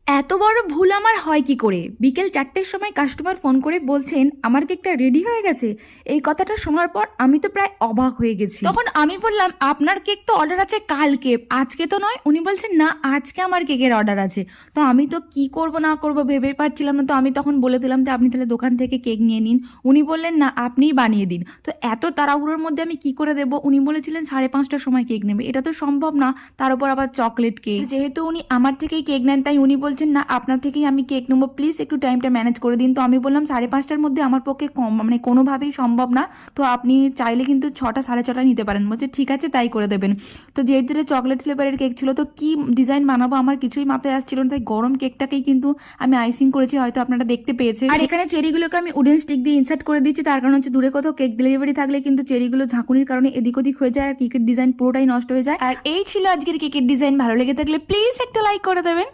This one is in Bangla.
এত বড় ভুল আমার হয় কি করে? বিকেল 4টের সময় কাস্টমার ফোন করে বলছেন আমার কেকটা রেডি হয়ে গেছে। এই কথাটা শোনার পর আমি তো প্রায় অবাক হয়ে গেছি। তখন আমি বললাম আপনার কেক তো অর্ডার আছে কালকে, আজকে তো নয়। উনি বলছেন না, আজকে আমার কেকের অর্ডার আছে। তো আমি তো কি করব না করব ভেবে পাচ্ছিলাম না। তো আমি তখন বলে দিলাম যে আপনি তাহলে দোকান থেকে কেক নিয়ে নিন। উনি বললেন না, আপনিই বানিয়ে দিন। তো এত তাড়াহুড়োর মধ্যে আমি কি করে দেবো? উনি বলেছিলেন 5:30টার সময় কেক নেবে, এটা তো সম্ভব না। তার উপর আবার চকলেট কেক। যেহেতু উনি আমার থেকেই কেক নেন, তাই উনি বলছেন না, আপনার থেকেই আমি কেক নেবো, প্লিজ একটু টাইমটা ম্যানেজ করে দিন। তো আমি বললাম 5:30টার মধ্যে আমার পক্ষে কম মানে কোনোভাবেই সম্ভব না। তো আপনি চাইলে কিন্তু 6টা 6:30 নিতে পারেন। বলছে ঠিক আছে, তাই করে দেবেন। তো যেহেতু চকলেট ফ্লেভারের কেক ছিল, তো কি ডিজাইন বানাবো আমার কিছুই মাথায় আসছিল না। তাই গরম কেকটাকেই কিন্তু আমি আইসিং করেছি, হয়তো আপনারা দেখতে পেয়েছেন। আর এখানে চেরিগুলোকে আমি উডেন স্টিক দিয়ে ইনসার্ট করে দিচ্ছি। তার কারণ হচ্ছে দূরে কোথাও কেক ডেলিভারি থাকলে কিন্তু চেরিগুলো ঝাঁকুনির কারণে এদিক ওদিক হয়ে যায় আর কেকের ডিজাইন পুরোটাই নষ্ট হয়ে যায়। আর এই ছিল আজকের কেকের ডিজাইন। ভালো লেগে থাকলে প্লিজ একটা লাইক করে দেবেন।